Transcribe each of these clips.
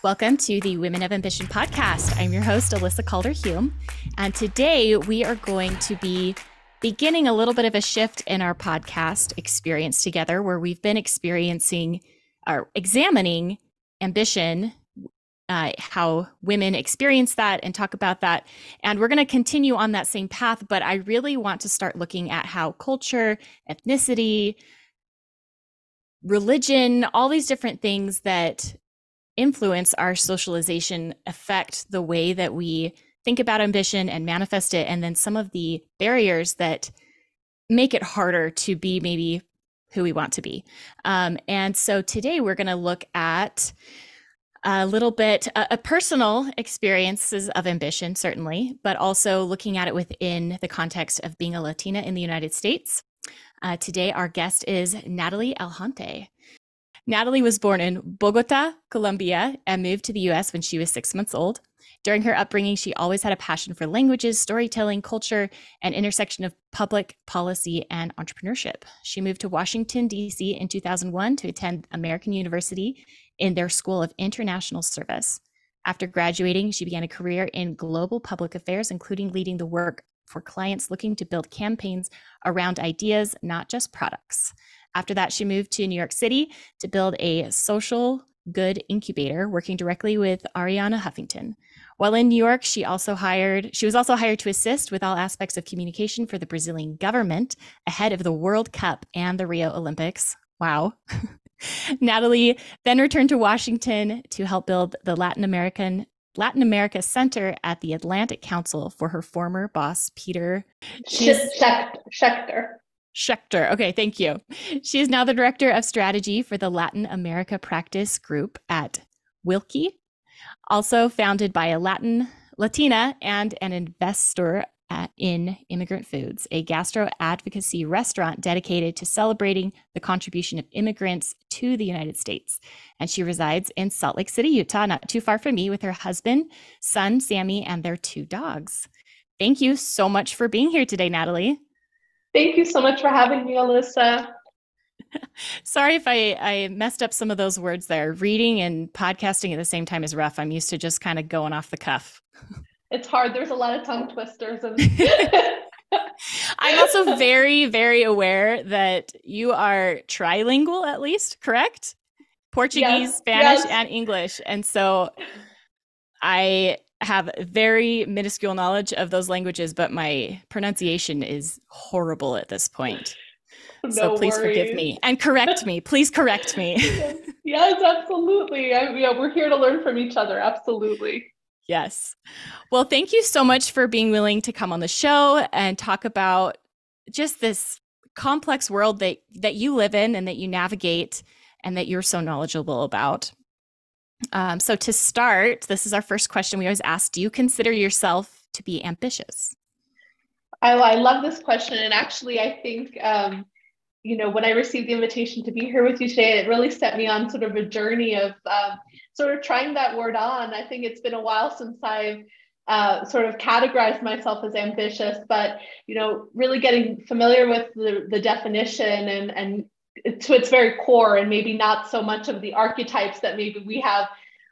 Welcome to the Women of Ambition podcast. I'm your host, Alyssa Calder Hulme, and today we are going to be beginning a little bit of a shift in our podcast experience together, where we've been experiencing or examining ambition, how women experience that and talk about that. And we're going to continue on that same path, but I really want to start looking at how culture, ethnicity, religion, all these different things that influence our socialization affect the way that we think about ambition and manifest it, and then some of the barriers that make it harder to be maybe who we want to be. And so today we're going to look at a little bit personal experiences of ambition, certainly, but also looking at it within the context of being a Latina in the United States. Today our guest is Natalie Alhonte. Natalie was born in Bogota, Colombia, and moved to the US when she was 6 months old. During her upbringing, she always had a passion for languages, storytelling, culture, and intersection of public policy and entrepreneurship. She moved to Washington, D.C. in 2001 to attend American University in their School of International Service. After graduating, she began a career in global public affairs, including leading the work for clients looking to build campaigns around ideas, not just products. After that, she moved to New York City to build a social good incubator, working directly with Arianna Huffington. While in New York, she was also hired to assist with all aspects of communication for the Brazilian government ahead of the World Cup and the Rio Olympics. Wow. Natalie then returned to Washington to help build the Latin America Center at the Atlantic Council for her former boss, Peter Schechter. Schechter. Okay, thank you. She is now the director of strategy for the Latin America Practice.Group at Wilkie, also founded by a Latina and an investor in Immigrant Foods, a gastro advocacy restaurant dedicated to celebrating the contribution of immigrants to the United States. And she resides in Salt Lake City, Utah, not too far from me, with her husband, son, Sammy, and their 2 dogs. Thank you so much for being here today, Natalie. Thank you so much for having me, Alyssa. Sorry if I messed up some of those words there. Reading and podcasting at the same time is rough. I'm used to just kind of going off the cuff. It's hard. There's a lot of tongue twisters. I'm also very, very aware that you are trilingual, at least, correct? Portuguese, yes, Spanish, yes. and English. And so I have very minuscule knowledge of those languages, but my pronunciation is horrible at this point. So please forgive me and correct me. Please correct me. Yes, absolutely. We're here to learn from each other. Absolutely. Yes. Well, thank you so much for being willing to come on the show and talk about just this complex world that you live in and that you navigate and that you're so knowledgeable about. So to start, this is our first question we always ask. Do you consider yourself to be ambitious? I love this question. And actually, I think, when I received the invitation to be here with you today, it really set me on sort of a journey of sort of trying that word on. I think it's been a while since I've sort of categorized myself as ambitious, but, really getting familiar with the definition and to its very core, and maybe not so much of the archetypes that maybe we have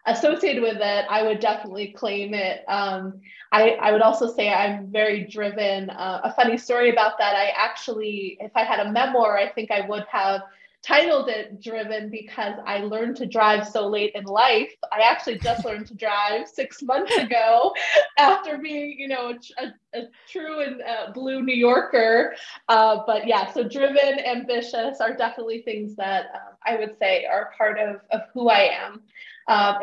associated with it, I would definitely claim it. I would also say I'm very driven. A funny story about that, I actually, if I had a memoir, I think I would have titled it Driven, because I learned to drive so late in life. I actually just learned to drive 6 months ago after being, a true and blue New Yorker. But yeah, so driven, ambitious are definitely things that I would say are part of who I am.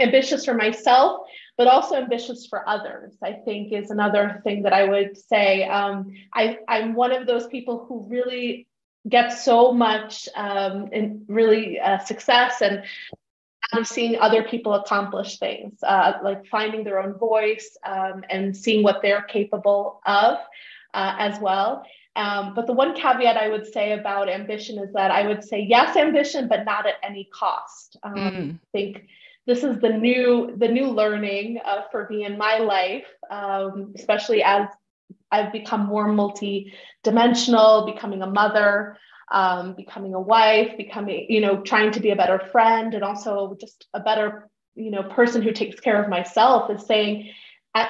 Ambitious for myself, but also ambitious for others, I think, is another thing that I would say. I'm one of those people who really get so much in really success and out of seeing other people accomplish things, like finding their own voice and seeing what they're capable of as well. But the one caveat I would say about ambition is that I would say, yes, ambition, but not at any cost. I think this is the new learning for me in my life, especially as I've become more multi-dimensional, becoming a mother, becoming a wife, trying to be a better friend, and also just a better person who takes care of myself is saying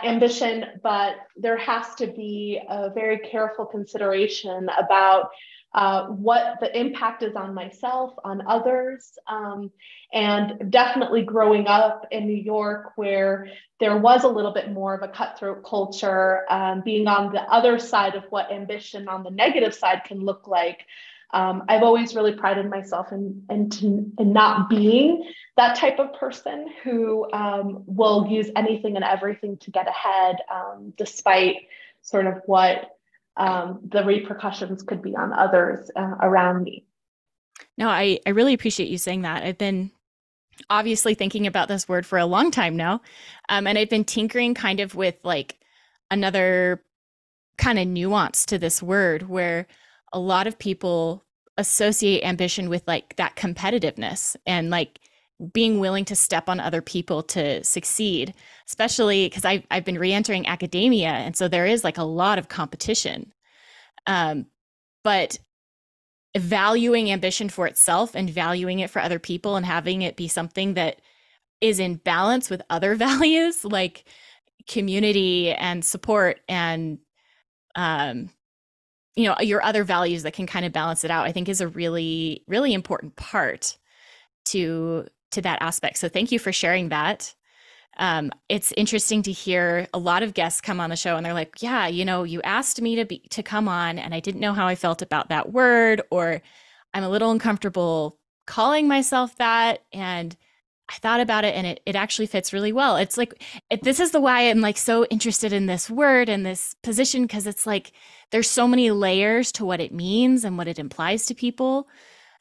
ambition, but there has to be a very careful consideration about what the impact is on myself, on others. And definitely growing up in New York, where there was a little bit more of a cutthroat culture, being on the other side of what ambition on the negative side can look like. I've always really prided myself in not being that type of person who will use anything and everything to get ahead, despite sort of what the repercussions could be on others around me. No, I really appreciate you saying that. I've been obviously thinking about this word for a long time now. And I've been tinkering kind of with like another kind of nuance to this word where a lot of people associate ambition with like that competitiveness and like being willing to step on other people to succeed, especially because I've been re-entering academia. And so there is like a lot of competition. But valuing ambition for itself and valuing it for other people and having it be something that is in balance with other values like community and support and your other values that can kind of balance it out, I think is a really, really important part to that aspect. So thank you for sharing that. It's interesting to hear a lot of guests come on the show and they're like, yeah, you asked me to come on and I didn't know how I felt about that word, or I'm a little uncomfortable calling myself that. And I thought about it and it actually fits really well. It's like, this is the why I'm like so interested in this word and this position, because it's like, there's so many layers to what it means and what it implies to people,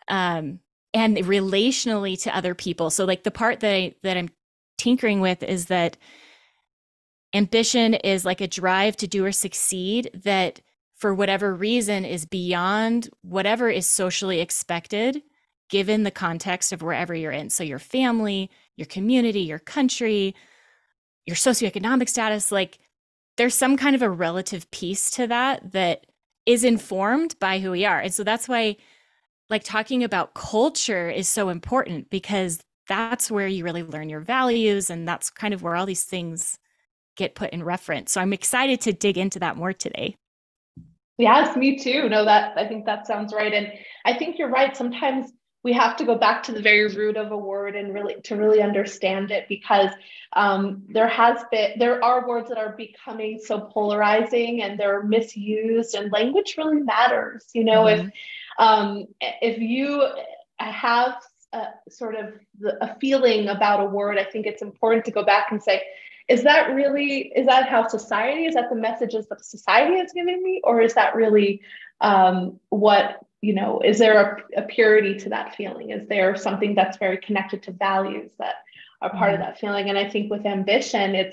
and relationally to other people. So like the part that I'm tinkering with is that ambition is like a drive to do or succeed that for whatever reason is beyond whatever is socially expected given the context of wherever you're in. So your family, your community, your country, your socioeconomic status, like there's some kind of a relative piece to that is informed by who we are. And so that's why like talking about culture is so important, because that's where you really learn your values. And that's kind of where all these things get put in reference. So I'm excited to dig into that more today. Yes, me too. No, I think that sounds right. And I think you're right. Sometimes we have to go back to the very root of a word and really understand it, because there are words that are becoming so polarizing and they're misused, and language really matters. Mm-hmm. If you have sort of a feeling about a word, I think it's important to go back and say, is that how society, is that the messages that society is giving me? Or is that really is there a purity to that feeling? Is there something that's very connected to values that are part of that feeling? And I think with ambition, it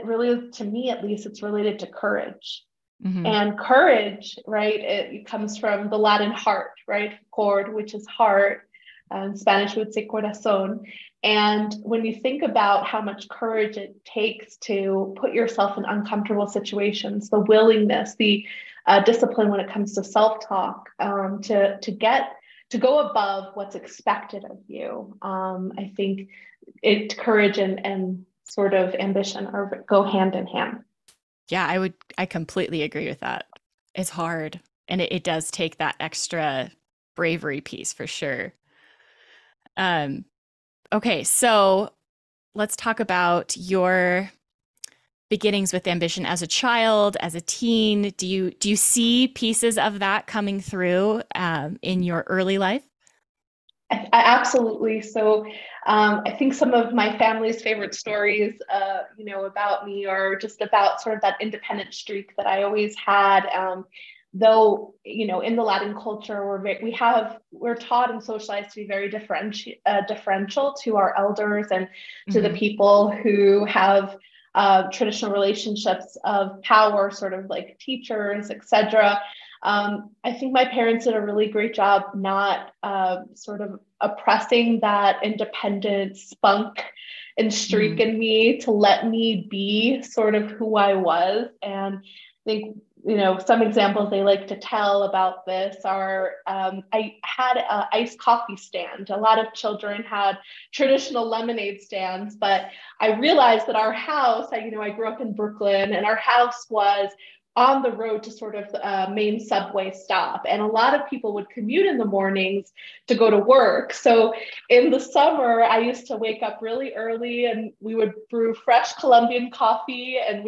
really, to me at least, it's related to courage. Mm-hmm. And courage, right? It comes from the Latin heart, right? Cord, which is heart. In Spanish, we would say corazón. And when you think about how much courage it takes to put yourself in uncomfortable situations, the willingness, the discipline when it comes to self-talk, to go above what's expected of you, I think courage and sort of ambition go hand in hand. Yeah, I completely agree with that. It's hard. And it does take that extra bravery piece for sure. Okay, so let's talk about your beginnings with ambition as a child, as a teen. Do you see pieces of that coming through in your early life? I absolutely. So I think some of my family's favorite stories, about me are just about sort of that independent streak that I always had. Though, in the Latin culture, we're taught and socialized to be very differential to our elders and to the people who have traditional relationships of power, sort of like teachers, etc. I think my parents did a really great job not sort of oppressing that independent spunk and streak in me, to let me be sort of who I was. And I think some examples they like to tell about this are, I had an iced coffee stand. A lot of children had traditional lemonade stands, but I realized that our house, I grew up in Brooklyn, and our house was on the road to sort of main subway stop. And a lot of people would commute in the mornings to go to work. So in the summer, I used to wake up really early, and we would brew fresh Colombian coffee, and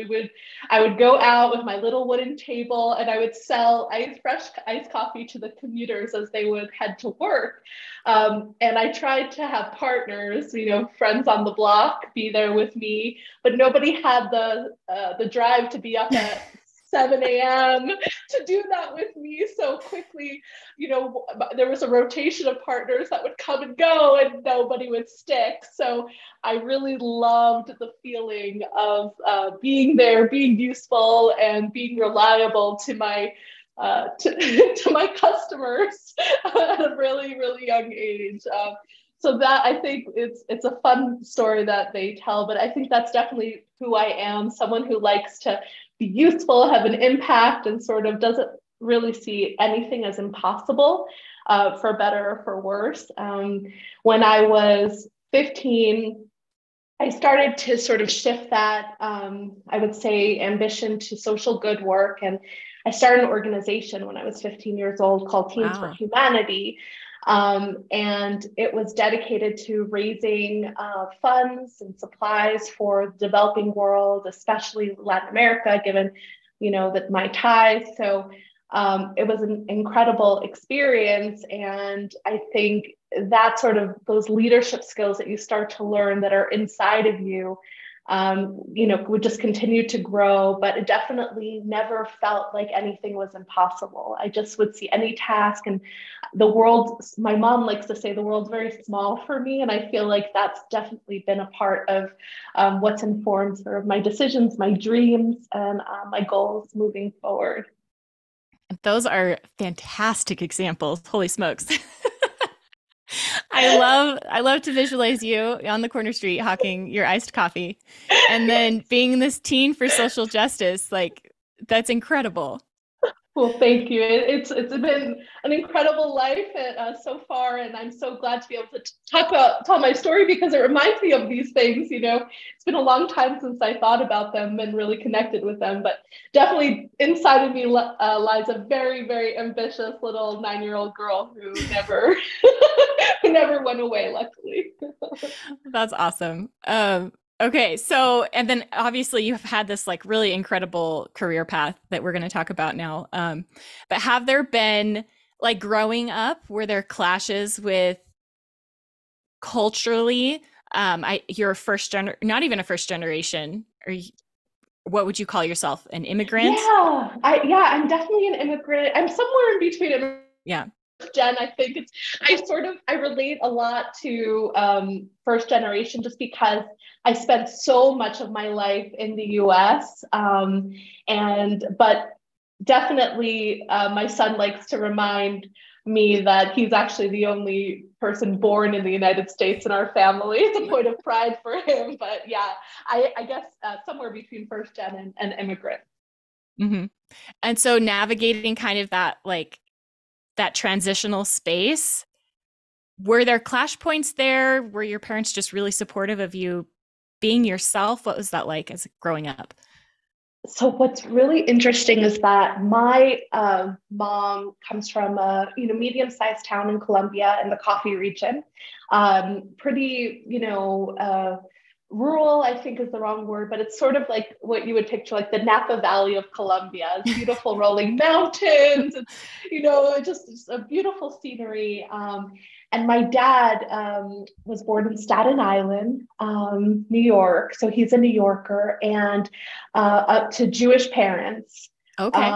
I would go out with my little wooden table, and I would sell fresh iced coffee to the commuters as they would head to work. And I tried to have partners, friends on the block, be there with me, but nobody had the drive to be up at 7 a.m. to do that with me so quickly. There was a rotation of partners that would come and go, and nobody would stick. So I really loved the feeling of being there, being useful, and being reliable to my to my customers at a really, really young age. So that, I think, it's a fun story that they tell, but I think that's definitely who I am, someone who likes to be useful, have an impact, and sort of doesn't really see anything as impossible, for better or for worse. When I was 15, I started to sort of shift that, I would say, ambition to social good work. And I started an organization when I was 15 years old called Teens for Humanity. And it was dedicated to raising funds and supplies for the developing world, especially Latin America, given, that my ties. So it was an incredible experience. And I think that sort of those leadership skills that you start to learn that are inside of you, would just continue to grow, but it definitely never felt like anything was impossible. I just would see any task, and the world, my mom likes to say, the world's very small for me. And I feel like that's definitely been a part of what's informed sort of my decisions, my dreams, and my goals moving forward. Those are fantastic examples. Holy smokes. I love to visualize you on the corner street hawking your iced coffee, and then being this teen for social justice. Like, that's incredible. Well, thank you. It's been an incredible life so far, and I'm so glad to be able to tell my story, because it reminds me of these things. It's been a long time since I thought about them and really connected with them, but definitely inside of me lies a very, very ambitious little 9-year-old girl who never who never went away, luckily. That's awesome. Okay. So, and then obviously you've had this like really incredible career path that we're going to talk about now. But have there been, like, growing up, were there clashes with culturally, you're not even a first generation, or what would you call yourself? An immigrant? I'm definitely an immigrant. I'm somewhere in between. Yeah. Gen, I think I relate a lot to first generation, just because I spent so much of my life in the US. But definitely my son likes to remind me that he's actually the only person born in the United States in our family. It's a point of pride for him. But yeah, I guess somewhere between first gen and immigrant. Mm-hmm. And so navigating kind of that transitional space, were there clash points there? Were your parents just really supportive of you being yourself? What was that like as growing up? So what's really interesting is that my mom comes from a medium-sized town in Colombia in the coffee region. Pretty, rural, I think is the wrong word, but it's sort of like what you would picture, like the Napa Valley of Colombia. It's beautiful rolling mountains. It's, just a beautiful scenery. And my dad was born in Staten Island, New York. So he's a New Yorker, and to Jewish parents. Okay.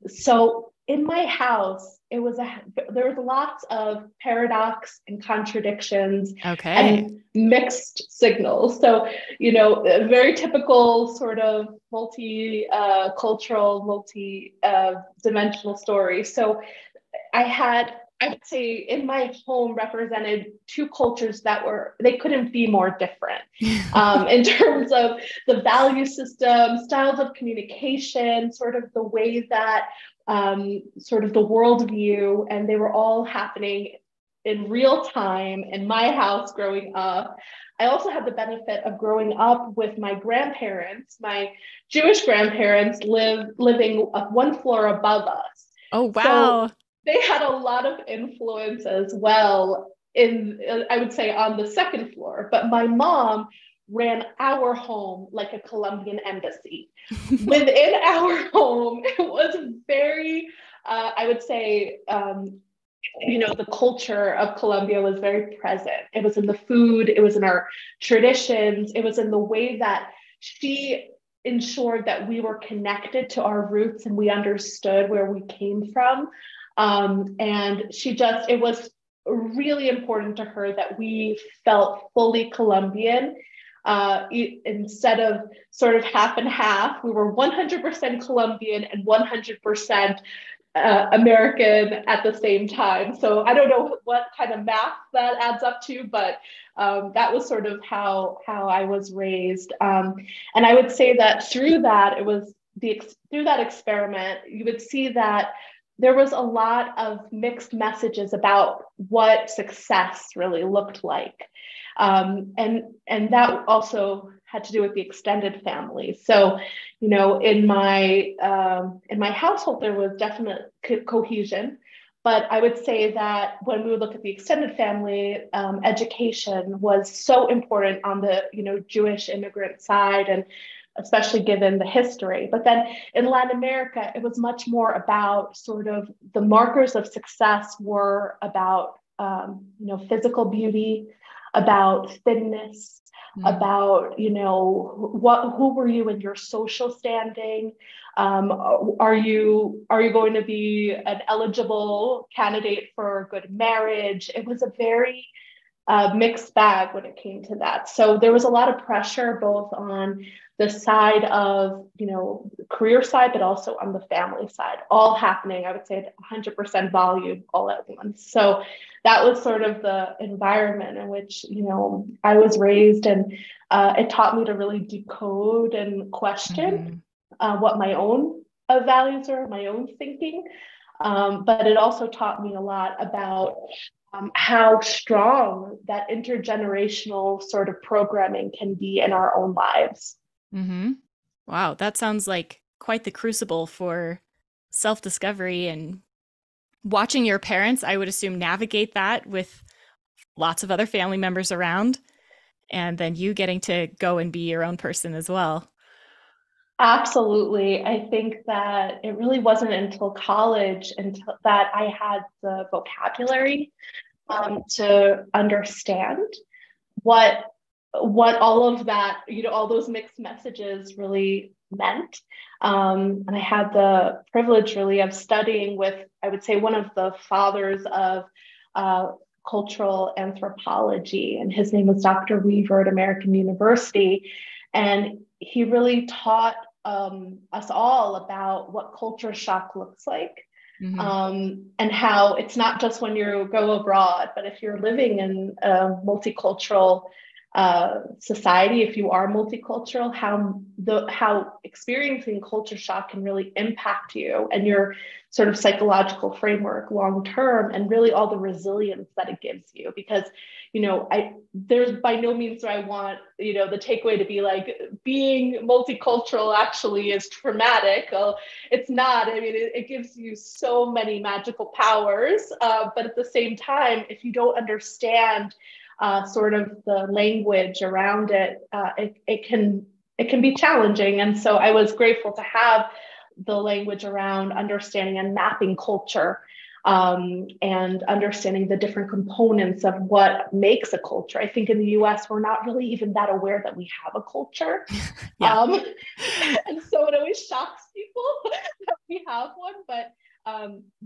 So in my house, there was lots of paradox and contradictions, and mixed signals. So, a very typical sort of multi-cultural, multi-dimensional story. So I had I would say in my home represented two cultures that they couldn't be more different in terms of the value system, styles of communication, sort of the way that sort of the worldview, and they were all happening in real time in my house growing up. I also had the benefit of growing up with my grandparents. My Jewish grandparents living one floor above us. Oh, wow. So they had a lot of influence as well I would say, on the second floor. But my mom ran our home like a Colombian embassy. Within our home, it was very, I would say, the culture of Colombia was very present. It was in the food, it was in our traditions, it was in the way that she ensured that we were connected to our roots and we understood where we came from. And it was really important to her that we felt fully Colombian. Instead of sort of half and half, we were 100% Colombian and 100% American at the same time. So I don't know what kind of math that adds up to, but that was sort of how I was raised. And I would say that through that experiment, you would see that there was a lot of mixed messages about what success really looked like. And that also had to do with the extended family. So, in my household, there was definite cohesion, but I would say that when we would look at the extended family, education was so important on the, Jewish immigrant side, and especially given the history. But then in Latin America, it was much more about sort of the markers of success were about, physical beauty, about thinness, about, who were you in your social standing? Are you going to be an eligible candidate for a good marriage? It was a very mixed bag when it came to that. So there was a lot of pressure both on the side of, career side, but also on the family side, all happening, I would say at 100% volume all at once. So that was sort of the environment in which, I was raised, and it taught me to really decode and question what my own values are, my own thinking. But it also taught me a lot about how strong that intergenerational sort of programming can be in our own lives. Mm-hmm. Wow, that sounds like quite the crucible for self-discovery, and watching your parents, I would assume, navigate that with lots of other family members around, and then you getting to go and be your own person as well. Absolutely. I think that it really wasn't until college until that I had the vocabulary to understand what all of that, all those mixed messages really meant. And I had the privilege really of studying with, I would say, one of the fathers of cultural anthropology, and his name was Dr. Weaver at American University. And he really taught us all about what culture shock looks like. And how it's not just when you go abroad, but if you're living in a multicultural society, if you are multicultural, how experiencing culture shock can really impact you and your sort of psychological framework long term, and really all the resilience that it gives you. Because there's by no means do I want the takeaway to be like being multicultural actually is traumatic. Well, it's not. I mean, it gives you so many magical powers, but at the same time, if you don't understand sort of the language around it, it can be challenging. And so I was grateful to have the language around understanding and mapping culture, and understanding the different components of what makes a culture. I think in the US, we're not really even that aware that we have a culture. And so it always shocks people that we have one, but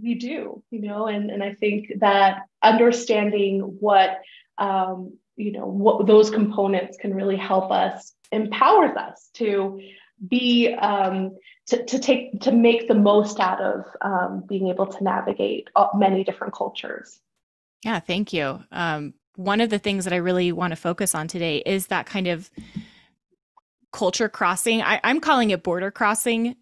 we do, and I think that understanding what those components can really help us, empowers us to be to make the most out of being able to navigate many different cultures. Yeah, thank you. One of the things that I really want to focus on today is that kind of culture crossing. I'm calling it border crossing,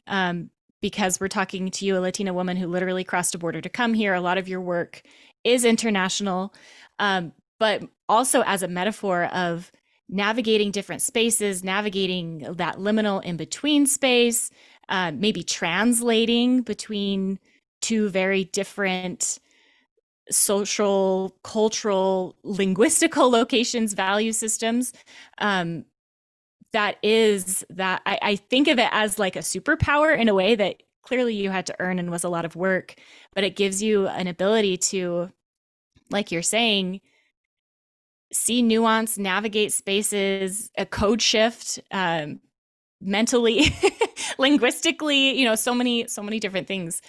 because we're talking to you, a Latina woman who literally crossed a border to come here. A lot of your work is international, but also as a metaphor of navigating different spaces, navigating that liminal in between space, maybe translating between two very different social, cultural, linguistical locations, value systems. That I think of it as like a superpower in a way that clearly you had to earn and was a lot of work, but it gives you an ability to, like you're saying, see nuance, navigate spaces, a code shift, mentally, linguistically, so many different things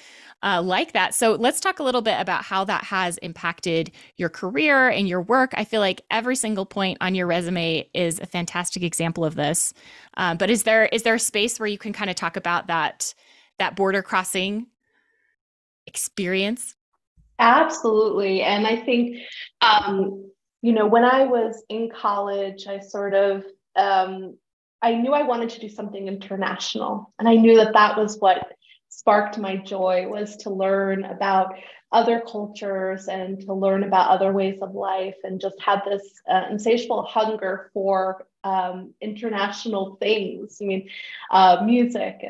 like that. So let's talk a little bit about how that has impacted your career and your work. I feel like every single point on your resume is a fantastic example of this. But is there a space where you can kind of talk about that border crossing experience? Absolutely. And I think, when I was in college, I sort of, I knew I wanted to do something international. And I knew that was what sparked my joy, was to learn about other cultures and to learn about other ways of life, and just had this insatiable hunger for international things. I mean, music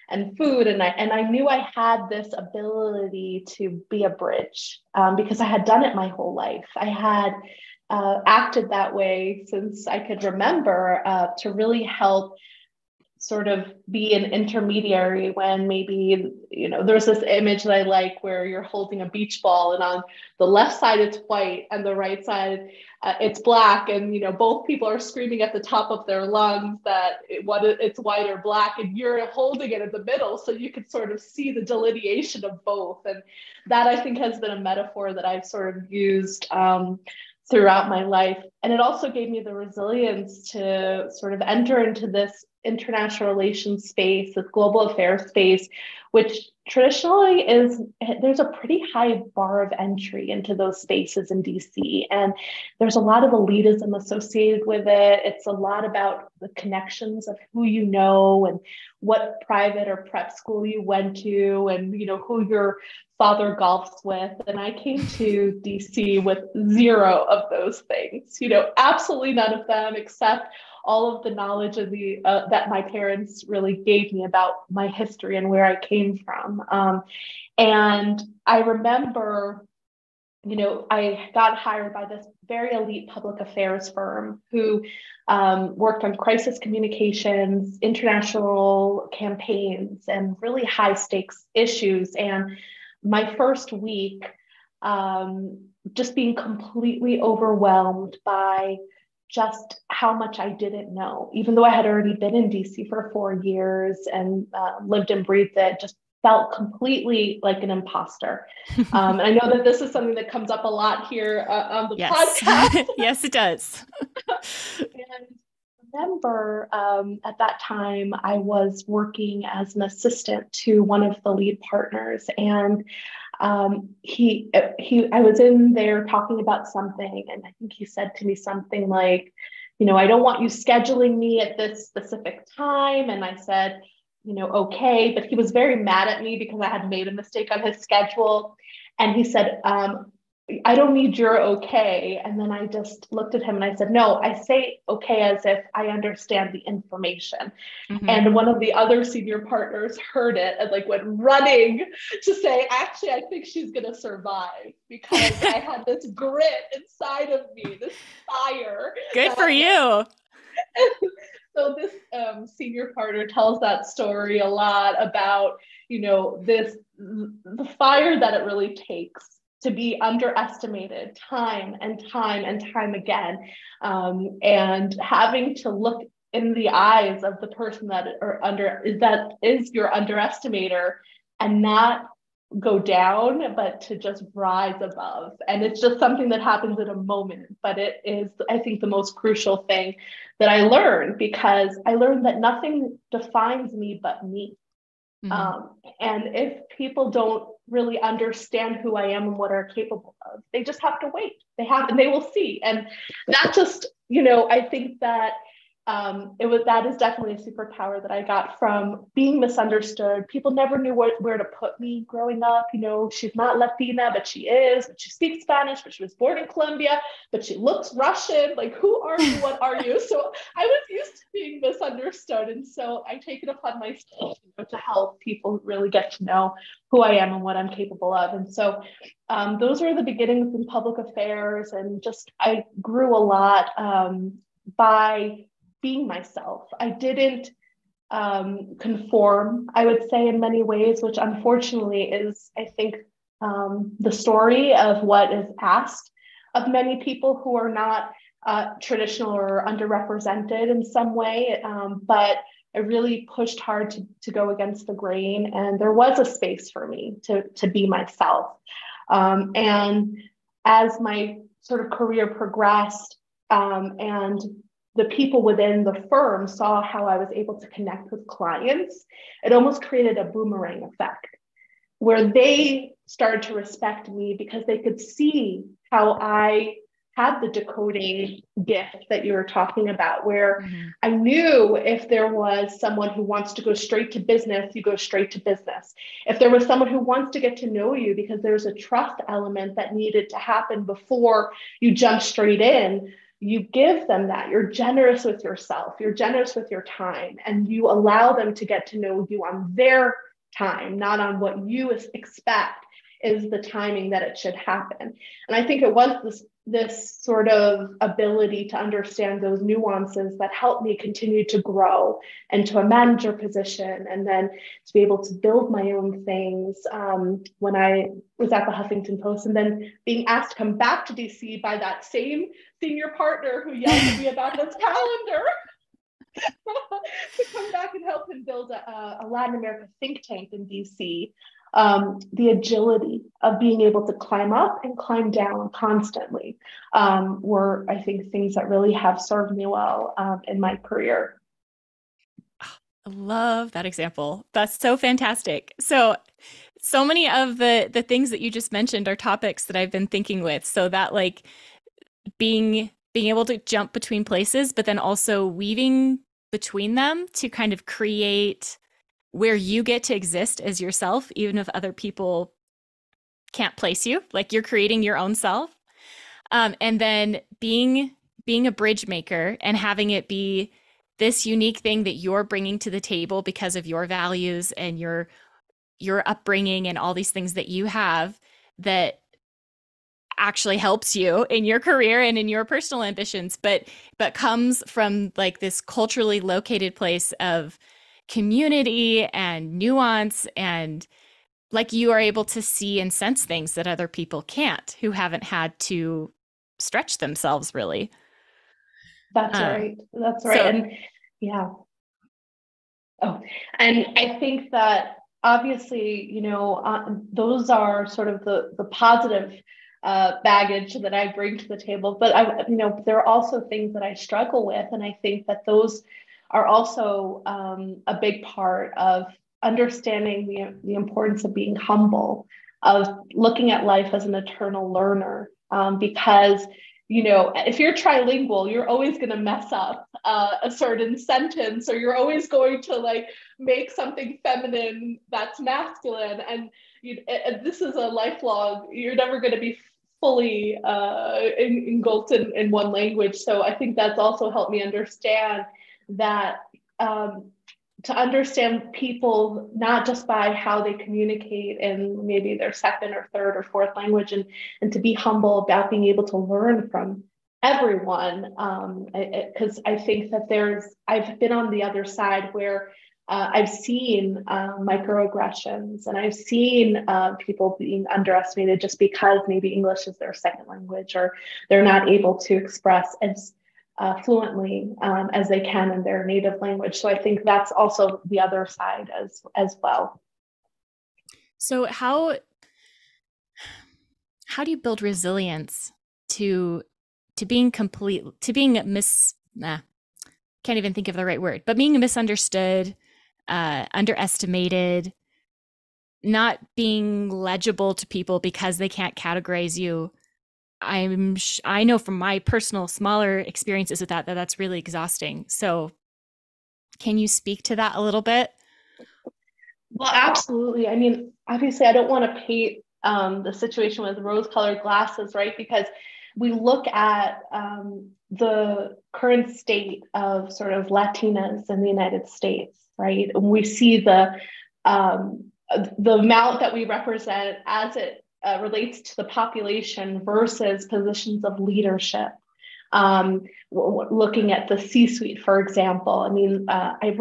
and food. And I knew I had this ability to be a bridge, because I had done it my whole life. I had acted that way since I could remember, to really help sort of be an intermediary when maybe, there's this image that I like where you're holding a beach ball, and on the left side it's white and the right side it's black, and both people are screaming at the top of their lungs that it's white or black, and you're holding it in the middle so you could sort of see the delineation of both. And that, I think, has been a metaphor that I've sort of used throughout my life. And it also gave me the resilience to sort of enter into this international relations space, this global affairs space, which traditionally there's a pretty high bar of entry into those spaces in DC. And there's a lot of elitism associated with it. It's a lot about the connections of who you know and what private or prep school you went to, and who your father golfs with. And I came to DC with zero of those things, absolutely none of them, except all of the knowledge of that my parents really gave me about my history and where I came from. And I remember, I got hired by this very elite public affairs firm who worked on crisis communications, international campaigns, and really high stakes issues. And my first week, just being completely overwhelmed by just how much I didn't know, even though I had already been in DC for 4 years and lived and breathed it, just felt completely like an imposter. And I know that this is something that comes up a lot here on the podcast. Yes, it does. And remember, at that time, I was working as an assistant to one of the lead partners, and I was in there talking about something, and I think he said to me something like, I don't want you scheduling me at this specific time. And I said, okay, but he was very mad at me because I had made a mistake on his schedule. And he said, I don't need your okay. And then I just looked at him and I said, no, I say okay as if I understand the information. Mm-hmm. And one of the other senior partners heard it and went running to say, actually, I think she's going to survive, because I had this grit inside of me, this fire. Good for you. So this senior partner tells that story a lot about, the fire that it really takes to be underestimated time and time and time again, and having to look in the eyes of the person that is your underestimator and not go down, but to just rise above. And it's just something that happens in a moment, but it is, I think, the most crucial thing that I learned, because I learned that nothing defines me but me. Mm-hmm. And if people don't really understand who I am and what I'm capable of, they just have to wait. And they will see. And that just, I think that that is definitely a superpower that I got from being misunderstood. People never knew where to put me growing up. She's not Latina, but she is. But she speaks Spanish, but she was born in Colombia, but she looks Russian. Like, who are you? What are you? So I was used to being misunderstood. And so I take it upon myself to help people really get to know who I am and what I'm capable of. And so those were the beginnings in public affairs. And just, I grew a lot by being myself. I didn't conform, I would say, in many ways, which unfortunately is, I think, the story of what is asked of many people who are not traditional or underrepresented in some way. But I really pushed hard to go against the grain, and there was a space for me to be myself. And as my sort of career progressed, and the people within the firm saw how I was able to connect with clients, it almost created a boomerang effect where they started to respect me because they could see how I had the decoding gift that you were talking about, where Mm-hmm. I knew if there was someone who wants to go straight to business, you go straight to business. If there was someone who wants to get to know you because there's a trust element that needed to happen before you jump straight in, you give them that. You're generous with yourself, you're generous with your time, and you allow them to get to know you on their time, not on what you expect is the timing that it should happen. And I think it was this sort of ability to understand those nuances that helped me continue to grow into a manager position, and then to be able to build my own things when I was at the Huffington Post, and then being asked to come back to DC by that same senior partner who yelled at me about his calendar. To come back and help him build a Latin America think tank in DC. The agility of being able to climb up and climb down constantly were, I think, things that really have served me well in my career. I love that example. That's so fantastic. So many of the things that you just mentioned are topics that I've been thinking with. So that, like, being able to jump between places, but then also weaving between them to kind of create where you get to exist as yourself, even if other people can't place you, like you're creating your own self. And then being a bridge maker and having it be this unique thing that you're bringing to the table because of your values and your upbringing and all these things that you have that actually helps you in your career and in your personal ambitions, but comes from like this culturally located place of community and nuance, and like you are able to see and sense things that other people can't, who haven't had to stretch themselves really. That's right. That's right. So And yeah. Oh, and I think that obviously, those are sort of the positive baggage that I bring to the table. But there are also things that I struggle with, and I think that those are also a big part of understanding the importance of being humble, of looking at life as an eternal learner, because if you're trilingual, you're always going to mess up a certain sentence, or you're always going to like make something feminine that's masculine. And this is a lifelong, you're never going to be fully engulfed in one language. So I think that's also helped me understand that to understand people, not just by how they communicate in maybe their second or third or fourth language, and to be humble about being able to learn from everyone. Because I think that I've been on the other side where I've seen microaggressions, and I've seen people being underestimated just because maybe English is their second language, or they're not able to express as fluently as they can in their native language. So I think that's also the other side as well. So how do you build resilience to being complete, to being can't even think of the right word, but being misunderstood, underestimated, not being legible to people because they can't categorize you. I know from my personal smaller experiences with that that's really exhausting. So can you speak to that a little bit? Well, absolutely. I mean, obviously, I don't want to paint the situation with rose-colored glasses, right? Because we look at the current state of sort of Latinas in the United States, right? And we see the amount that we represent as it relates to the population versus positions of leadership. Looking at the C-suite, for example, I mean, I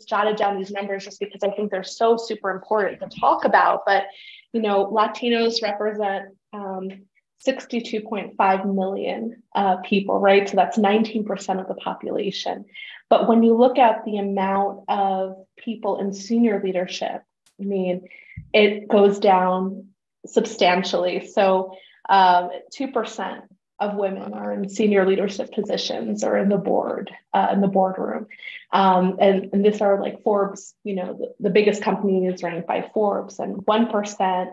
jotted down these numbers just because I think they're so super important to talk about. But, Latinos represent 62.5 million people, right? So that's 19% of the population. But when you look at the amount of people in senior leadership, I mean, it goes down substantially. So 2% of women are in senior leadership positions or in the boardroom. And these are like Forbes, the biggest companies ranked by Forbes, and 1%,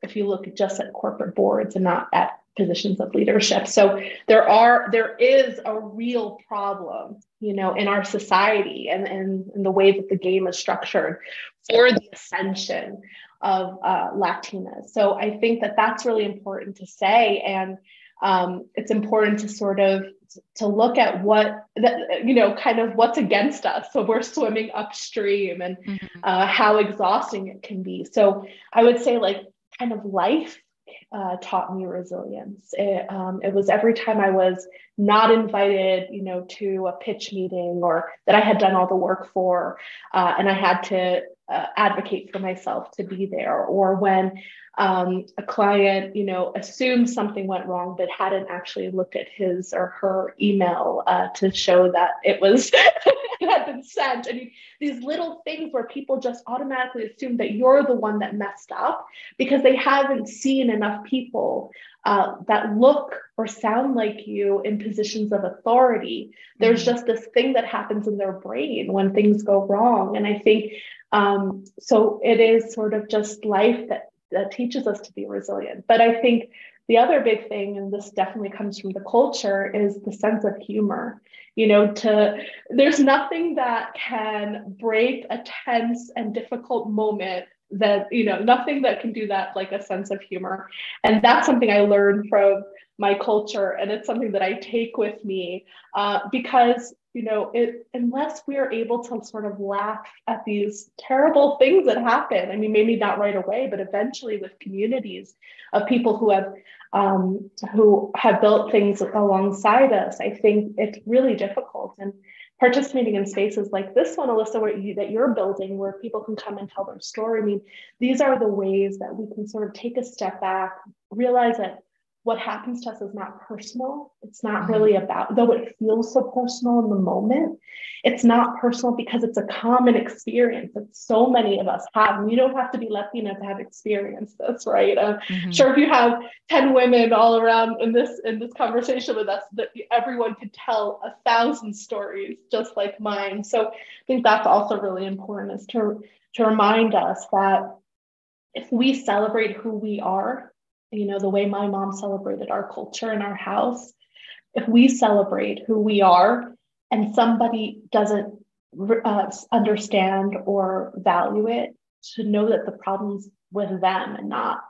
if you look just at corporate boards and not at positions of leadership. So there is a real problem, in our society and in the way that the game is structured for the ascension of Latinas. So I think that that's really important to say. And it's important to sort of to look at kind of what's against us. So we're swimming upstream and how exhausting it can be. So I would say like kind of life taught me resilience. It was every time I was not invited, to a pitch meeting or that I had done all the work for, and I had to advocate for myself to be there, or when a client, assumed something went wrong but hadn't actually looked at his or her email to show that it was it had been sent. I mean, these little things where people just automatically assume that you're the one that messed up because they haven't seen enough people that look or sound like you in positions of authority. There's just this thing that happens in their brain when things go wrong. And I think so it is sort of just life that teaches us to be resilient. But I think the other big thing, and this definitely comes from the culture, is the sense of humor. There's nothing that can break a tense and difficult moment that, nothing that can do that like a sense of humor. And that's something I learned from my culture. And it's something that I take with me because unless we're able to sort of laugh at these terrible things that happen, I mean, maybe not right away, but eventually with communities of people who have built things alongside us, I think it's really difficult. And participating in spaces like this one, Alyssa, that you're building, where people can come and tell their story. I mean, these are the ways that we can sort of take a step back, realize that what happens to us is not personal. It's not really about, though it feels so personal in the moment, it's not personal because it's a common experience that so many of us have. And you don't have to be Latina to have experienced this, right? Sure, if you have 10 women all around in this conversation with us, that everyone could tell 1,000 stories just like mine. So I think that's also really important, is to remind us that if we celebrate who we are, the way my mom celebrated our culture in our house, if we celebrate who we are and somebody doesn't understand or value it, to know that the problem's with them and not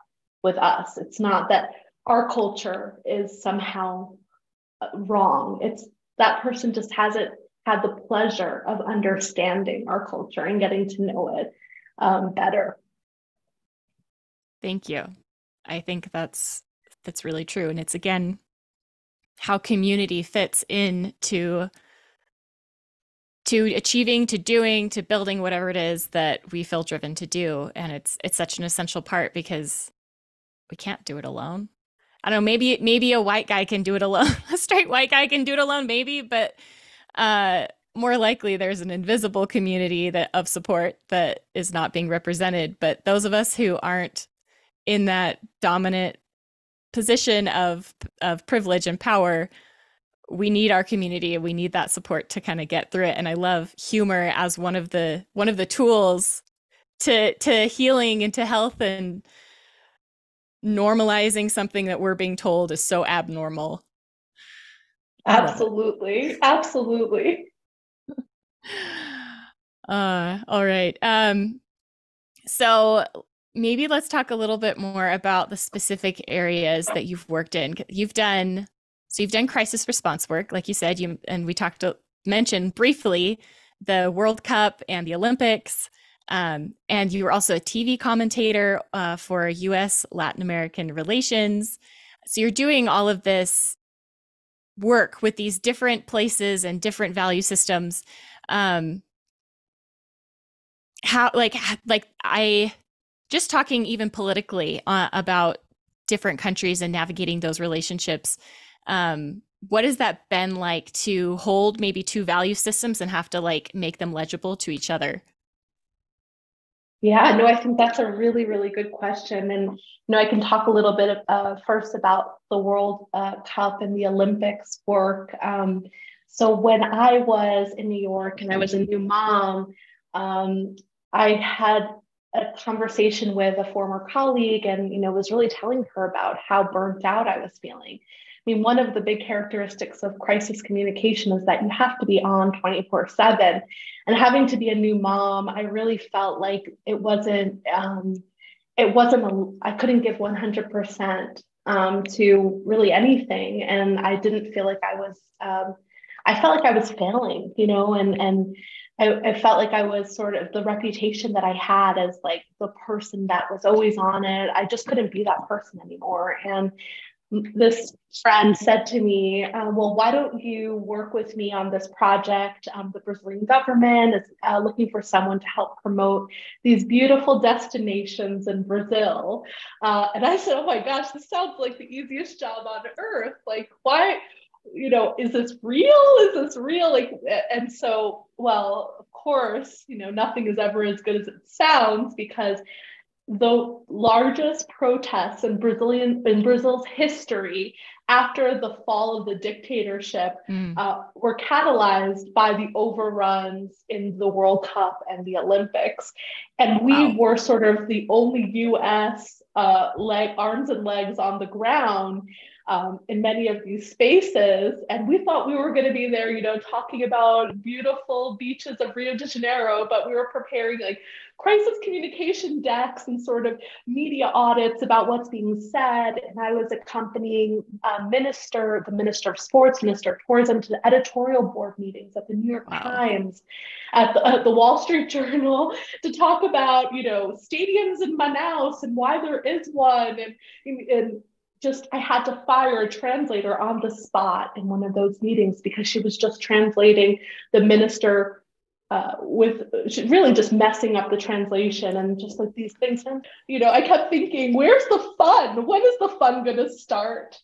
with us. It's not that our culture is somehow wrong. It's that person just hasn't had the pleasure of understanding our culture and getting to know it better. Thank you. I think that's really true. And it's, again, how community fits into achieving, to doing, to building whatever it is that we feel driven to do. And it's such an essential part because we can't do it alone. I don't know, maybe a white guy can do it alone. A straight white guy can do it alone, maybe, but more likely there's an invisible community that of support that is not being represented. But those of us who aren't in that dominant position of privilege and power, we need our community and we need that support to kind of get through it. And I love humor as one of the tools to healing and to health and normalizing something that we're being told is so abnormal. I love it. Absolutely. Absolutely. All right. So maybe let's talk a little bit more about the specific areas that you've worked in. You've done crisis response work, like you said, and we mentioned briefly the World Cup and the Olympics. And you were also a TV commentator for U.S. Latin American relations. So you're doing all of this work with these different places and different value systems. How like I just talking even politically about different countries and navigating those relationships. What has that been like to hold maybe two value systems and have to like make them legible to each other? Yeah, no, I think that's a really, really good question. And, I can talk a little bit first about the World Cup and the Olympics work. So when I was in New York and I was a new mom, I had a conversation with a former colleague and, was really telling her about how burnt out I was feeling. I mean, one of the big characteristics of crisis communication is that you have to be on 24/7. And having to be a new mom, I really felt like I couldn't give 100% to really anything. And I didn't feel like I felt like I was failing, and I felt like I was sort of the reputation that I had as like the person that was always on it. I just couldn't be that person anymore. And this friend said to me, well, why don't you work with me on this project? The Brazilian government is looking for someone to help promote these beautiful destinations in Brazil. And I said, oh my gosh, this sounds like the easiest job on earth. Like, why? Is this real? Is this real? Like, and so, well, of course, nothing is ever as good as it sounds, because the largest protests in Brazil's history after the fall of the dictatorship were catalyzed by the overruns in the World Cup and the Olympics. And we were sort of the only US arms and legs on the ground in many of these spaces. And we thought we were going to be there, talking about beautiful beaches of Rio de Janeiro, but we were preparing like crisis communication decks and sort of media audits about what's being said. And I was accompanying the Minister of Sports, Minister of Tourism, to the editorial board meetings at the New York Times, at the Wall Street Journal, to talk about, stadiums in Manaus and why there is one. And just, I had to fire a translator on the spot in one of those meetings because she was just translating the minister with really just messing up the translation and just like these things. And, I kept thinking, where's the fun? When is the fun going to start?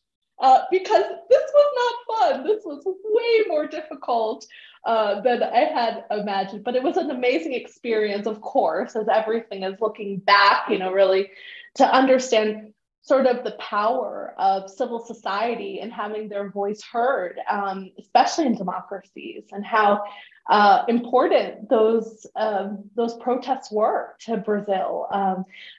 Because this was not fun. This was way more difficult than I had imagined. But it was an amazing experience, of course, as everything is looking back, really to understand sort of the power of civil society and having their voice heard, especially in democracies, and how important those protests were to Brazil.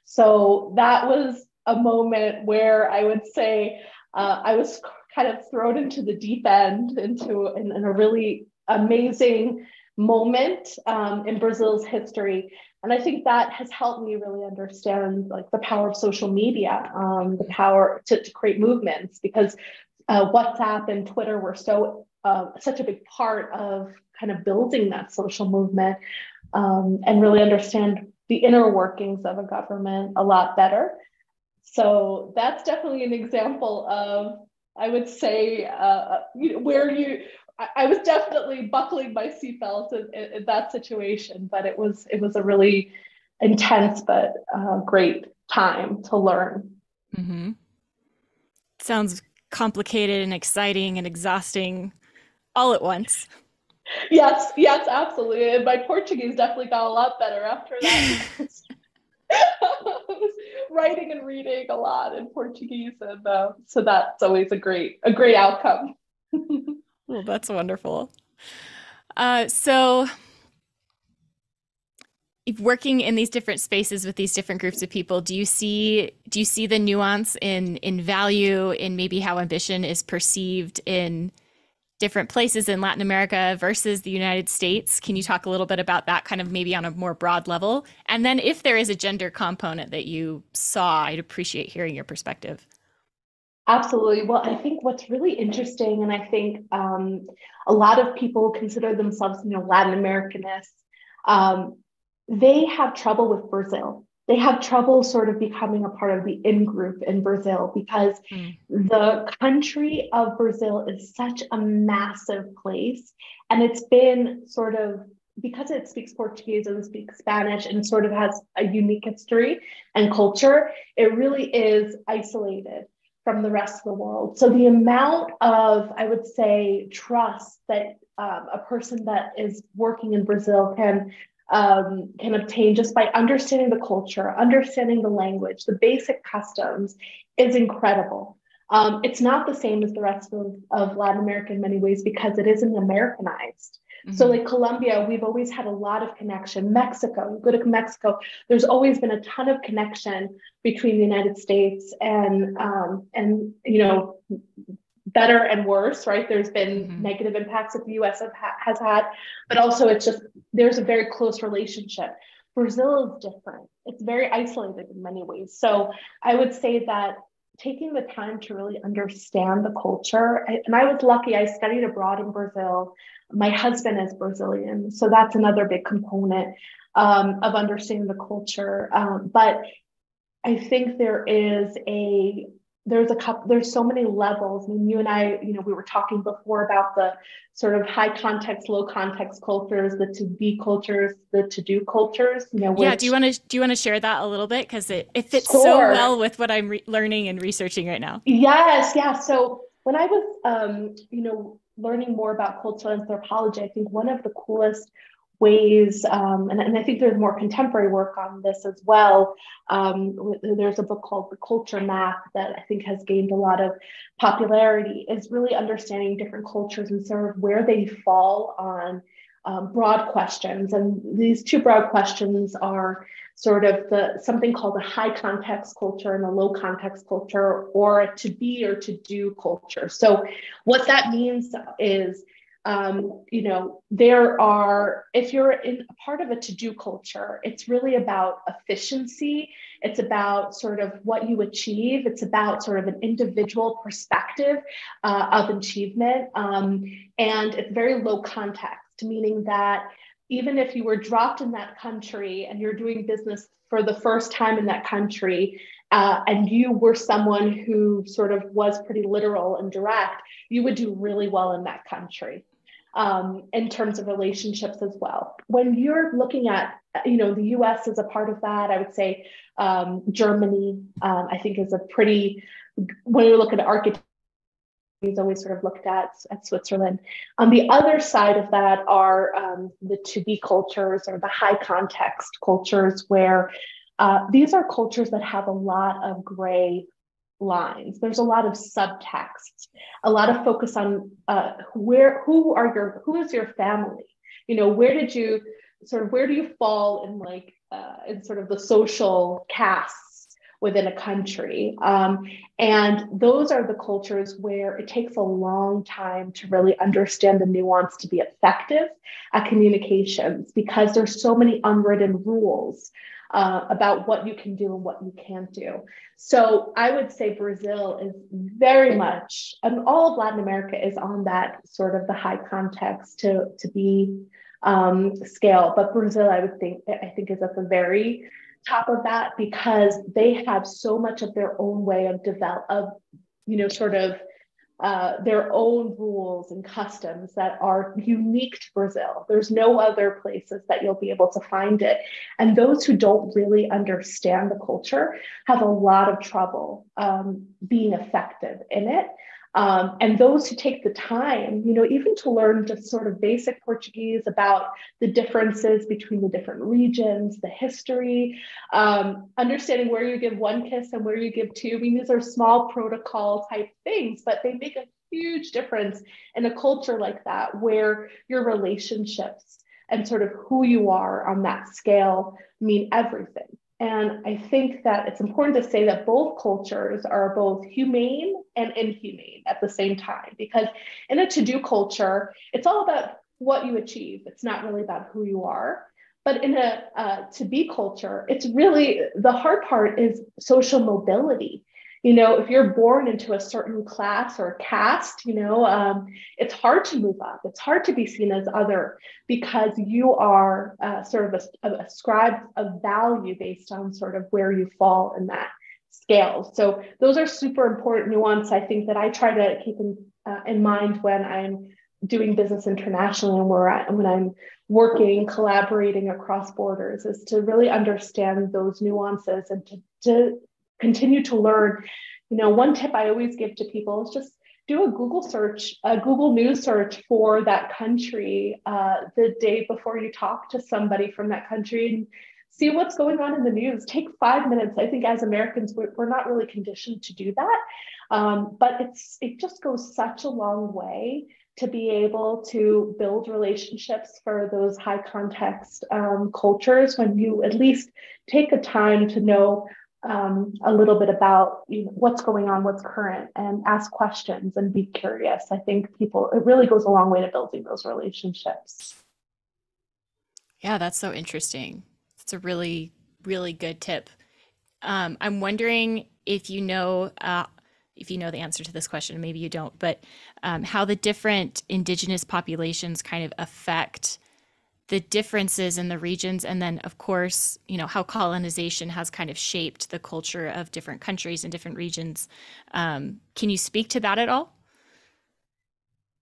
So that was a moment where I would say I was kind of thrown into the deep end, in a really amazing moment in Brazil's history. And I think that has helped me really understand like the power of social media, the power to create movements, because WhatsApp and Twitter were such a big part of kind of building that social movement, and really understand the inner workings of a government a lot better. So that's definitely an example of, I would say, I was definitely buckling my seatbelt in that situation, but it was a really intense but great time to learn. Mm-hmm. Sounds complicated and exciting and exhausting all at once. Yes, yes, absolutely. And my Portuguese definitely got a lot better after that because I was writing and reading a lot in Portuguese, and so that's always a great outcome. Well, that's wonderful. So if working in these different spaces with these different groups of people, do you see the nuance in value in maybe how ambition is perceived in different places in Latin America versus the United States? Can you talk a little bit about that kind of maybe on a more broad level? And then if there is a gender component that you saw, I'd appreciate hearing your perspective. Absolutely. Well, I think what's really interesting, and I think a lot of people consider themselves, Latin Americanists. Um, they have trouble with Brazil. They have trouble sort of becoming a part of the in group in Brazil because Mm. the country of Brazil is such a massive place. And it's been sort of, because it speaks Portuguese and it speaks Spanish and sort of has a unique history and culture, it really is isolated from the rest of the world. So the amount of, I would say, trust that a person that is working in Brazil can obtain just by understanding the culture, understanding the language, the basic customs is incredible. It's not the same as the rest of Latin America in many ways because it isn't Americanized. So, Mm-hmm. like Colombia, we've always had a lot of connection. Mexico, you go to Mexico, there's always been a ton of connection between the United States and better and worse, right? There's been Mm-hmm. negative impacts that the US has had, but also it's just, there's a very close relationship. Brazil is different. It's very isolated in many ways. So I would say that taking the time to really understand the culture, and I was lucky, I studied abroad in Brazil. My husband is Brazilian, so that's another big component of understanding the culture. But I think there's so many levels. I mean, you and I, we were talking before about the sort of high context, low context cultures, the to be cultures, the to do cultures, Yeah, which do you want to share that a little bit because it fits so sure. well with what I'm learning and researching right now. Yes, yeah. So when I was, learning more about cultural anthropology, I think one of the coolest ways, and I think there's more contemporary work on this as well. There's a book called The Culture Map that I think has gained a lot of popularity, is really understanding different cultures and sort of where they fall on broad questions. And these two broad questions are sort of something called a high context culture and a low context culture, or a to be or to do culture. So what that means is, if you're in a part of a to do culture, it's really about efficiency. It's about sort of what you achieve. It's about sort of an individual perspective of achievement. And it's very low context, meaning that even if you were dropped in that country and you're doing business for the first time in that country, and you were someone who sort of was pretty literal and direct, you would do really well in that country in terms of relationships as well. When you're looking at, the US is a part of that, I would say Germany, I think is a pretty, when you look at architecture, he's always sort of looked at Switzerland. On the other side of that are the to be cultures or the high context cultures, where these are cultures that have a lot of gray lines. There's a lot of subtext, a lot of focus on who is your family? Where do you fall in in sort of the social casts within a country? And those are the cultures where it takes a long time to really understand the nuance to be effective at communications, because there's so many unwritten rules about what you can do and what you can't do. So I would say Brazil is very much, and all of Latin America is on that sort of the high context to be scale. But Brazil, I think is at the very top of that, because they have so much of their own way of sort of their own rules and customs that are unique to Brazil. There's no other places that you'll be able to find it. And those who don't really understand the culture have a lot of trouble being effective in it. And those who take the time, even to learn just sort of basic Portuguese about the differences between the different regions, the history, understanding where you give one kiss and where you give two. I mean, these are small protocol type things, but they make a huge difference in a culture like that, where your relationships and sort of who you are on that scale mean everything. And I think that it's important to say that both cultures are both humane and inhumane at the same time, because in a to-do culture, it's all about what you achieve. It's not really about who you are. But in a to-be culture, it's really, the hard part is social mobility. If you're born into a certain class or caste, it's hard to move up. It's hard to be seen as other, because you are sort of ascribed a value based on sort of where you fall in that scale. So those are super important nuance, I think, that I try to keep in mind when I'm doing business internationally and when I'm working, collaborating across borders, is to really understand those nuances and to continue to learn. One tip I always give to people is just do a Google search, a Google News search for that country the day before you talk to somebody from that country, and see what's going on in the news. Take 5 minutes. I think as Americans, we're not really conditioned to do that, but it just goes such a long way to be able to build relationships for those high context cultures, when you at least take the time to know a little bit about what's going on, what's current, and ask questions and be curious. I think it really goes a long way to building those relationships. Yeah, that's so interesting. It's a really, really good tip. I'm wondering if you know the answer to this question. Maybe you don't, but how the different indigenous populations kind of affect the differences in the regions, and then of course, how colonization has kind of shaped the culture of different countries and different regions. Can you speak to that at all?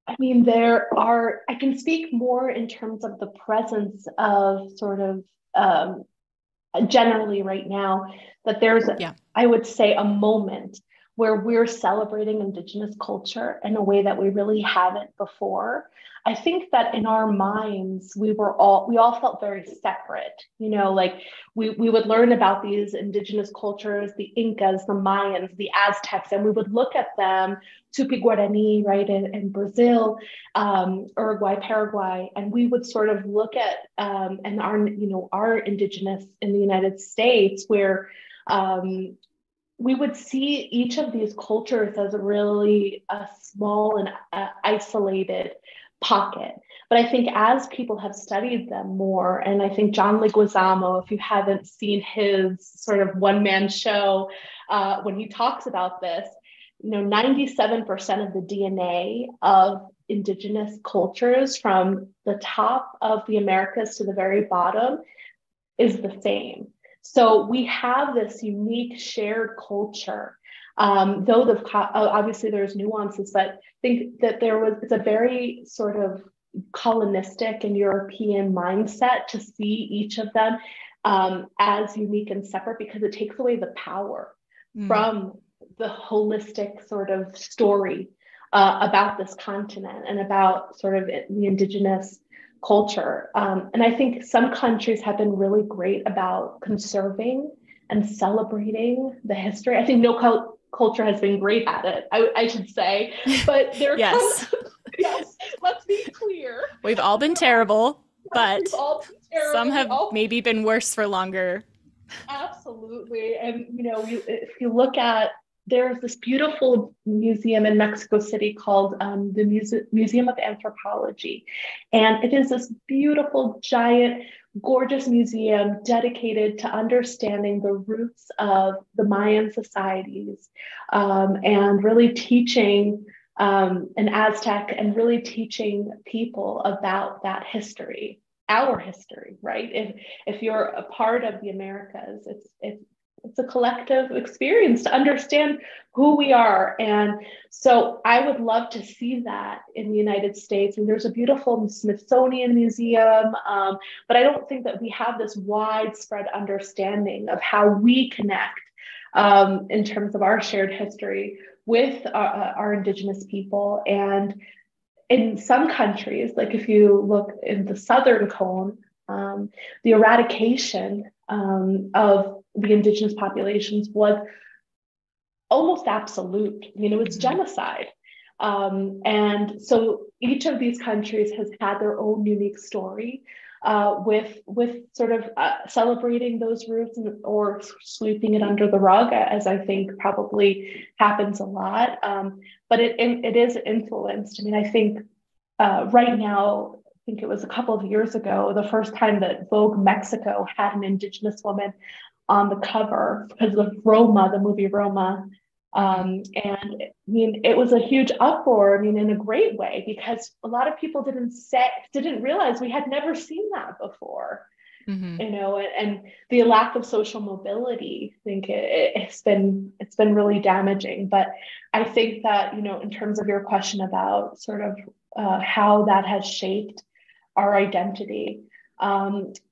I mean, I can speak more in terms of the presence of sort of generally right now, that there's, Yeah. I would say, a moment where we're celebrating Indigenous culture in a way that we really haven't before. I think that in our minds, we all felt very separate. Like we would learn about these Indigenous cultures, the Incas, the Mayans, the Aztecs, and we would look at them, Tupi Guarani, right, in Brazil, Uruguay, Paraguay, and we would sort of look at and our Indigenous in the United States, where we would see each of these cultures as a really small and isolated pocket. But I think as people have studied them more, and I think John Leguizamo, if you haven't seen his sort of one-man show, when he talks about this, 97% of the DNA of Indigenous cultures from the top of the Americas to the very bottom is the same. So we have this unique shared culture, though obviously there's nuances, but I think that it's a very sort of colonistic and European mindset to see each of them as unique and separate, because it takes away the power from the holistic sort of story about this continent and about sort of the Indigenous culture. And I think some countries have been really great about conserving and celebrating the history. I think no culture has been great at it, I should say, but there Yes. Yes, let's be clear. We've all been terrible, but some have all maybe been worse for longer. Absolutely. And, if you look at, there's this beautiful museum in Mexico City called the Museum of Anthropology. And it is this beautiful, giant, gorgeous museum dedicated to understanding the roots of the Mayan societies and really teaching an Aztec and really teaching people about that history, our history, right? If you're a part of the Americas, it's a collective experience to understand who we are. And so I would love to see that in the United States. And there's a beautiful Smithsonian museum, but I don't think that we have this widespread understanding of how we connect in terms of our shared history with our Indigenous people. And in some countries, like if you look in the Southern Cone, the eradication of the Indigenous populations was almost absolute. I mean, it was genocide. And so each of these countries has had their own unique story with sort of celebrating those roots or sweeping it under the rug, as I think probably happens a lot. But it is influenced. I mean, I think right now, I think it was a couple of years ago, the first time that Vogue Mexico had an Indigenous woman on the cover because of Roma, the movie Roma. And I mean, it was a huge uproar, I mean, in a great way, because a lot of people didn't realize we had never seen that before, you know, and the lack of social mobility, I think it's been really damaging. But I think that, you know, in terms of your question about sort of how that has shaped our identity,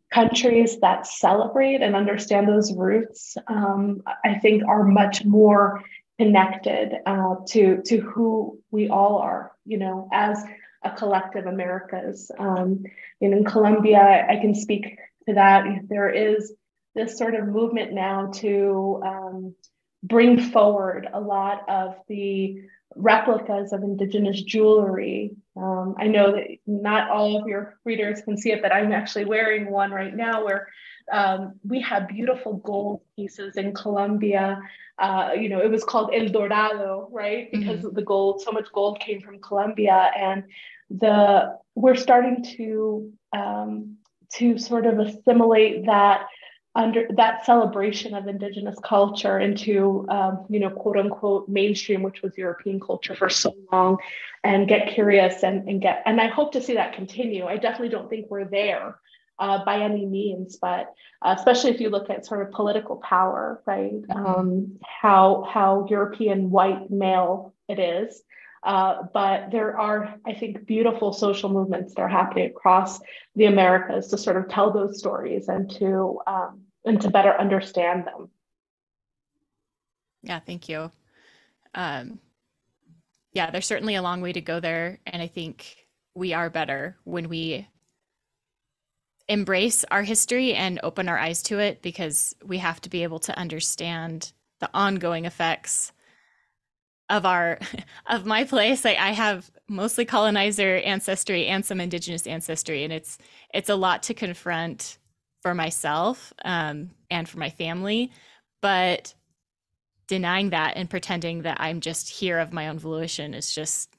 countries that celebrate and understand those roots, I think are much more connected to who we all are, you know, as a collective Americas. In Colombia, I can speak to that. There is this sort of movement now to bring forward a lot of the replicas of Indigenous jewelry. I know that not all of your readers can see it, but I'm actually wearing one right now where we have beautiful gold pieces in Colombia. You know, it was called El Dorado, right? Because of the gold, so much gold came from Colombia, and we're starting to sort of assimilate that under that celebration of Indigenous culture into, you know, quote unquote mainstream, which was European culture for so long, and get curious and I hope to see that continue. I definitely don't think we're there by any means, but especially if you look at sort of political power, right? How European white male it is. But there are, I think, beautiful social movements that are happening across the Americas to sort of tell those stories and to better understand them. Yeah, thank you. Yeah, there's certainly a long way to go there. And I think we are better when we embrace our history and open our eyes to it, because we have to be able to understand the ongoing effects of of my place. I have mostly colonizer ancestry and some Indigenous ancestry, and it's a lot to confront for myself and for my family. But denying that and pretending that I'm just here of my own volition is just,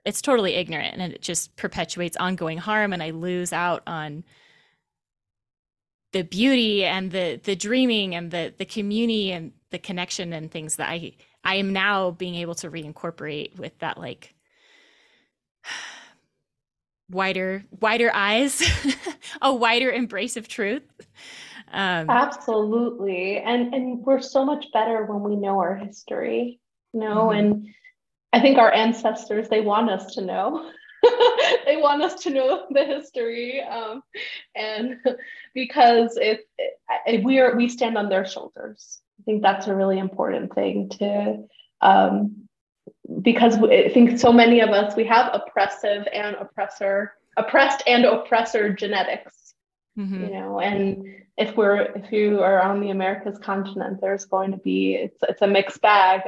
it's totally ignorant, and it just perpetuates ongoing harm, and I lose out on the beauty and the dreaming and the community and the connection and things that I am now being able to reincorporate with that, like, wider eyes, a wider embrace of truth. Absolutely. And we're so much better when we know our history, you know, and I think our ancestors, they want us to know. They want us to know the history, and because we stand on their shoulders. I think that's a really important thing to, because I think so many of us, we have oppressed and oppressor genetics, you know, and if you are on the Americas continent, there's going to be, it's a mixed bag,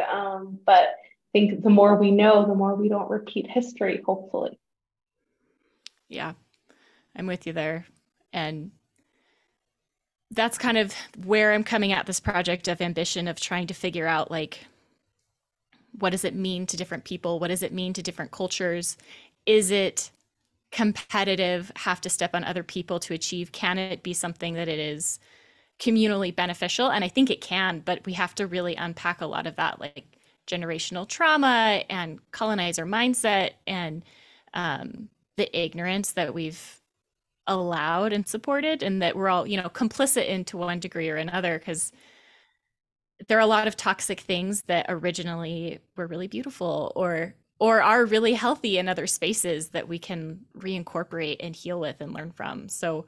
but I think the more we know, the more we don't repeat history, hopefully. Yeah, I'm with you there. And that's kind of where I'm coming at this project of ambition, of trying to figure out, like, what does it mean to different people? What does it mean to different cultures? Is it competitive, have to step on other people to achieve? Can it be something that it is communally beneficial? And I think it can, but we have to really unpack a lot of that, like generational trauma and colonizer mindset and the ignorance that we've allowed and supported, and that we're all, you know, complicit in to one degree or another, because there are a lot of toxic things that originally were really beautiful or are really healthy in other spaces that we can reincorporate and heal with and learn from. So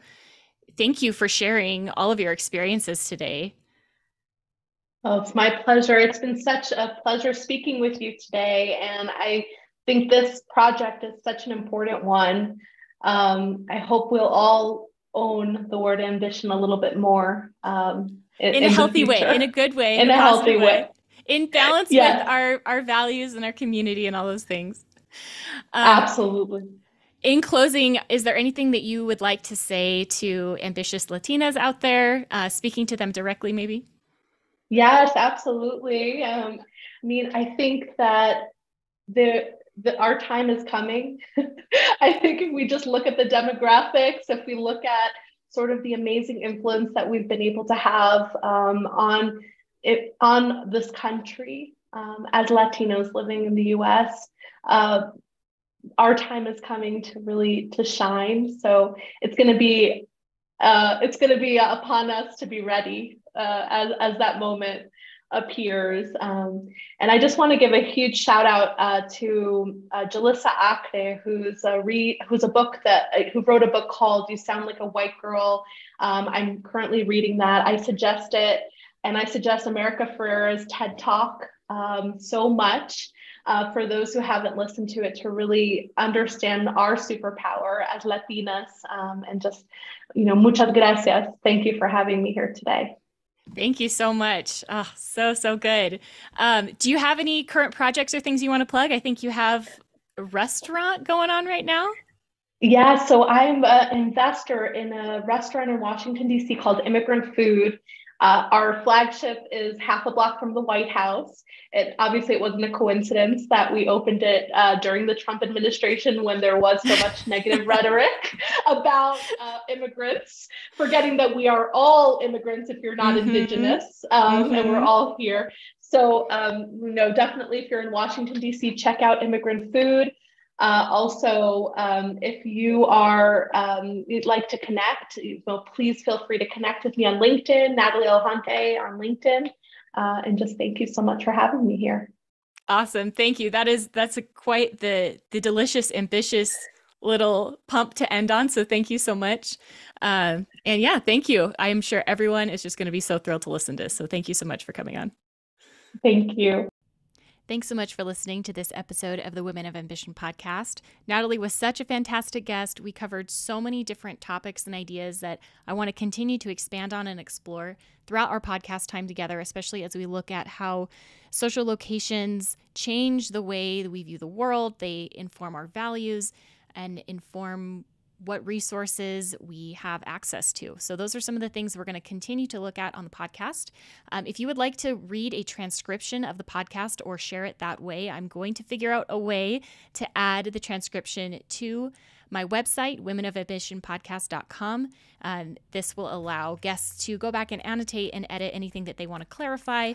thank you for sharing all of your experiences today. Oh, it's my pleasure. It's been such a pleasure speaking with you today. And I think this project is such an important one. I hope we'll all own the word ambition a little bit more in a in the healthy way, in a future, good way, in in a a healthy positive way, way. in balance with Yes, our values and our community and all those things. Um, absolutely. in closing, is there anything that you would like to say to ambitious Latinas out there, speaking to them directly, maybe? Yes, absolutely. I mean, I think that our time is coming. I think if we just look at the demographics, if we look at sort of the amazing influence that we've been able to have on this country as Latinos living in the U.S., our time is coming to really to shine. So it's going to be upon us to be ready as that moment appears. And I just want to give a huge shout out to Alyssa Calder, who wrote a book called "You Sound Like a White Girl." I'm currently reading that. I suggest it, and I suggest America Ferrera's TED Talk so much. For those who haven't listened to it, to really understand our superpower as Latinas, and just, muchas gracias. Thank you for having me here today. Thank you so much. Oh, so good. Do you have any current projects or things you want to plug? I think you have a restaurant going on right now. Yeah, so I'm an investor in a restaurant in Washington, D.C. called Immigrant Food. Our flagship is half a block from the White House. Obviously, it wasn't a coincidence that we opened it during the Trump administration when there was so much negative rhetoric about immigrants, forgetting that we are all immigrants if you're not Indigenous, and we're all here. So, definitely if you're in Washington, D.C., check out Immigrant Food. Also, if you you'd like to connect, please feel free to connect with me on LinkedIn, Natalie Alhonte on LinkedIn. And just thank you so much for having me here. Awesome. Thank you. That's quite the delicious, ambitious little pump to end on. So thank you so much. And yeah, thank you. I am sure everyone is just going to be so thrilled to listen to this. So thank you so much for coming on. Thank you. Thanks so much for listening to this episode of the Women of Ambition podcast. Natalie was such a fantastic guest. We covered so many different topics and ideas that I want to continue to expand on and explore throughout our podcast time together, especially as we look at how social locations change the way that we view the world. They inform our values and inform what resources we have access to. So those are some of the things we're going to continue to look at on the podcast. If you would like to read a transcription of the podcast or share it that way, I'm going to figure out a way to add the transcription to my website, womenofambitionpodcast.com. This will allow guests to go back and annotate and edit anything that they want to clarify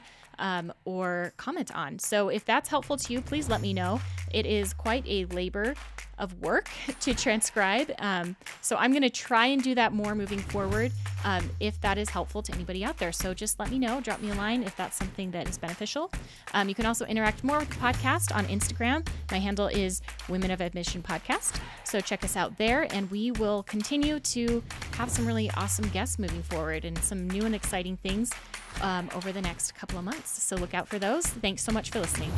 or comment on. So if that's helpful to you, please let me know. It is quite a labor of work to transcribe. So I'm going to try and do that more moving forward if that is helpful to anybody out there. So just let me know, drop me a line if that's something that is beneficial. You can also interact more with the podcast on Instagram. My handle is Women of Ambition Podcast. So check us out there, and we will continue to have some really awesome guests moving forward and some new and exciting things over the next couple of months. So look out for those. Thanks so much for listening.